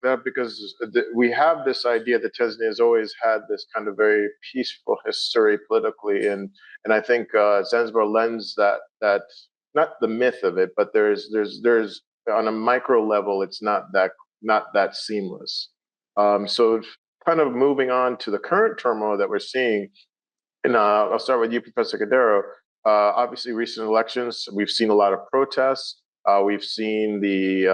that because we have this idea that Tanzania has always had this kind of very peaceful history politically, and I think Zanzibar lends that not the myth of it, but there's on a micro level, it's not that seamless. So kind of moving on to the current turmoil that we're seeing, and I'll start with you, Professor Cadero. Obviously, recent elections, we've seen a lot of protests. We've seen the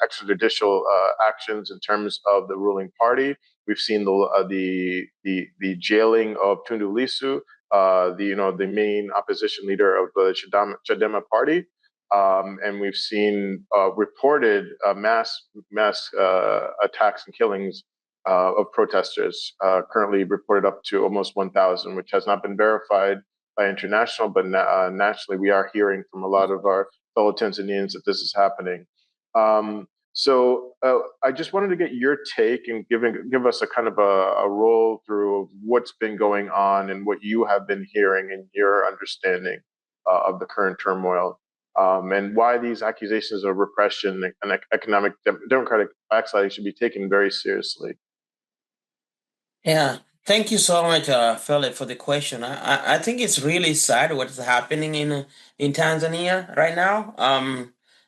extrajudicial actions in terms of the ruling party. We've seen the jailing of Tundu Lissu, the main opposition leader of the Chadema party. And we've seen reported mass attacks and killings of protesters, currently reported up to almost 1,000, which has not been verified by international, but nationally, we are hearing from a lot of our fellow Tanzanians that this is happening. So I just wanted to get your take and give us a kind of a roll through of what's been going on and what you have been hearing and your understanding of the current turmoil, and why these accusations of repression and economic democratic backsliding should be taken very seriously. Yeah, thank you so much, Philip, for the question. I think it's really sad what's happening in Tanzania right now.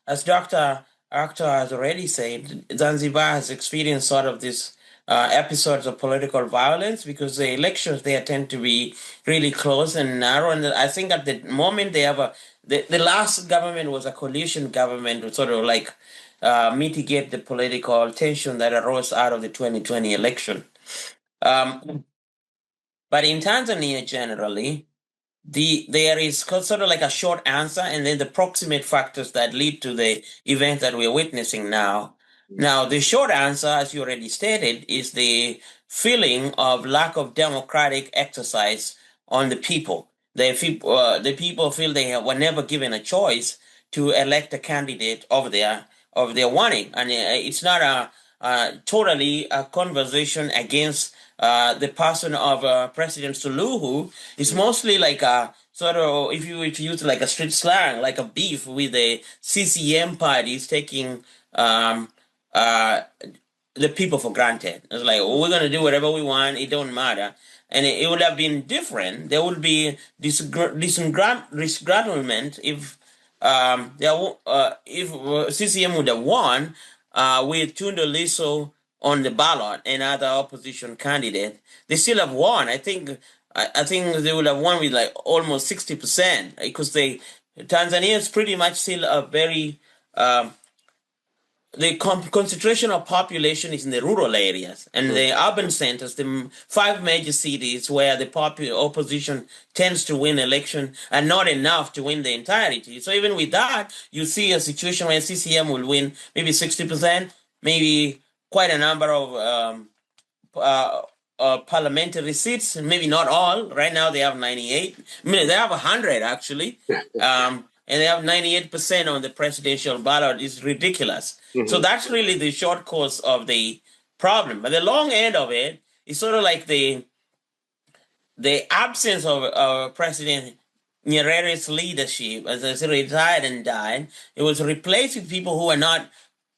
As Dr. Akhtar has already said, Zanzibar has experienced sort of this episodes of political violence because the elections there tend to be really close and narrow. And I think at the moment they have the last government was a coalition government to sort of like mitigate the political tension that arose out of the 2020 election. Um, but in Tanzania, generally, there is sort of like a short answer, and then the proximate factors that lead to the event that we're witnessing now. Now, the short answer, as you already stated, is the feeling of lack of democratic exercise on the people. The people feel they were never given a choice to elect a candidate of their wanting, and it's not totally a conversation against the person of President Suluhu. It's mostly like a sort of, if you were to use like a street slang, like a beef with the CCM parties taking uh, the people for granted. It's like, oh, we're going to do whatever we want. It don't matter. And it would have been different. There would be disgruntlement if CCM would have won with Tunde Lissu on the ballot and other opposition candidate. They still have won. I think they would have won with like almost 60% because Tanzania is pretty much still a very the concentration of population is in the rural areas and the urban centers, the five major cities where the opposition tends to win election are not enough to win the entirety. So even with that, you see a situation where CCM will win maybe 60%, maybe quite a number of uh, parliamentary seats, maybe not all. Right now they have 98. I mean, they have 100 actually. And they have 98% on the presidential ballot. Is ridiculous. So that's really the short course of the problem. But the long end of it is sort of like the absence of President Nyerere's leadership, as he retired and died. It was replaced with people who are not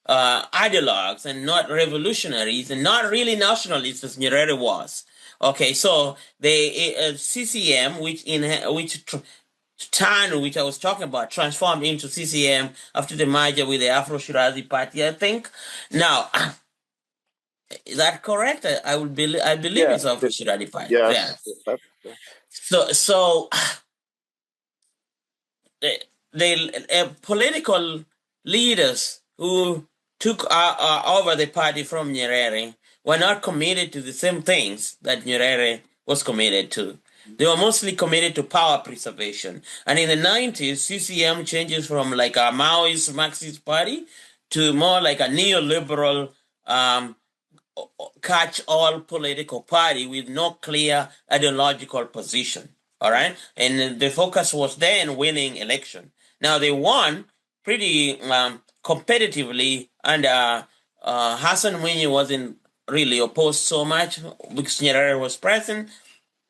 ideologues and not revolutionaries and not really nationalists as Nyerere was. Okay, so the CCM, which which I was talking about, transformed into CCM after the merger with the Afro Shirazi Party, I think. Now, is that correct? I believe Yeah. it's Afro Shirazi Party. Yeah. Yes. So the political leaders who took over the party from Nyerere were not committed to the same things that Nyerere was committed to. They were mostly committed to power preservation. And in the 90s, CCM changes from like a Maoist Marxist party to more like a neoliberal um, catch-all political party with no clear ideological position. All right, and the focus was then winning election. Now they won pretty competitively, and Hassan Mwinyi wasn't really opposed so much because Nyerere was present.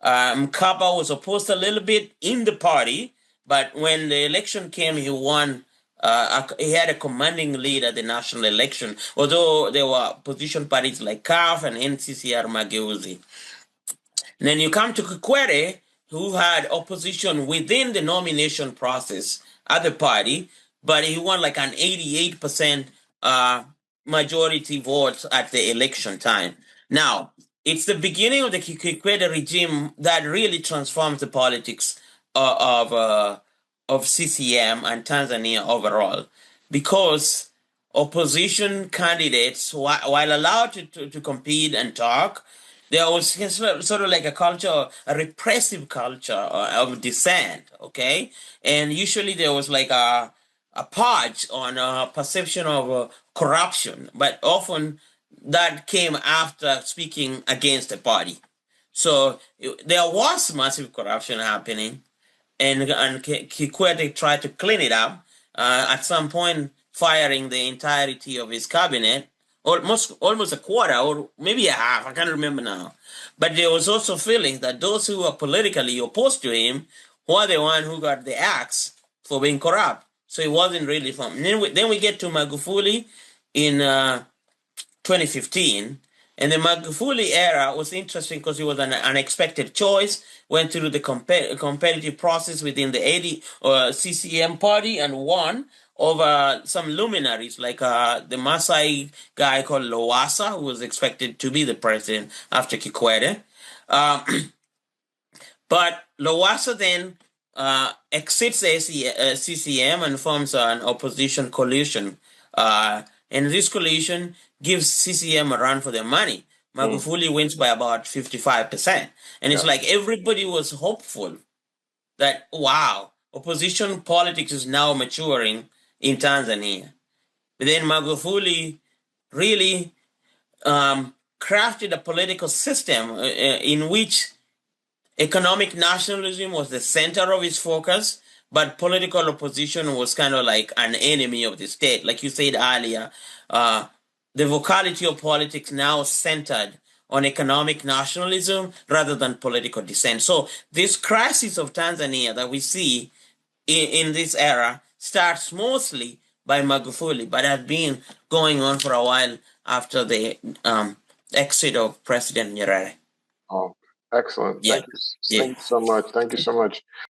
Mkapa was opposed a little bit in the party, but when the election came, he won He had a commanding lead at the national election, although there were opposition parties like CAF and NCCR Mageuzi. And then you come to Kikwete, who had opposition within the nomination process at the party, but he won like an 88% majority votes at the election time. Now, it's the beginning of the Kikwete regime that really transforms the politics of CCM and Tanzania overall, because opposition candidates, while allowed to compete and talk, there was sort of like a culture, a repressive culture of dissent, okay? And usually there was like a purge on a perception of corruption, but often that came after speaking against the party. So there was massive corruption happening, and Kikwete tried to clean it up. At some point, firing the entirety of his cabinet, almost a quarter or maybe a half. I can't remember now. But there was also feeling that those who were politically opposed to him were the one who got the axe for being corrupt. So it wasn't really fun. Then we get to Magufuli in 2015. And the Magufuli era was interesting because it was an unexpected choice. Went through the competitive process within the 80 CCM party and won over some luminaries like the Maasai guy called Lowassa, who was expected to be the president after Kikwete. Uh, but Lowassa then exits CCM and forms an opposition coalition. And this coalition gives CCM a run for their money. Magufuli wins by about 55%. And it's like everybody was hopeful that, wow, opposition politics is now maturing in Tanzania. But then Magufuli really crafted a political system in which economic nationalism was the center of his focus, but political opposition was kind of like an enemy of the state. Like you said earlier, the vocality of politics now centered on economic nationalism rather than political dissent. So this crisis of Tanzania that we see in this era starts mostly by Magufuli, but has been going on for a while after the exit of President Nyerere. Oh, excellent. Yeah. Thank you so much. Thank you so much.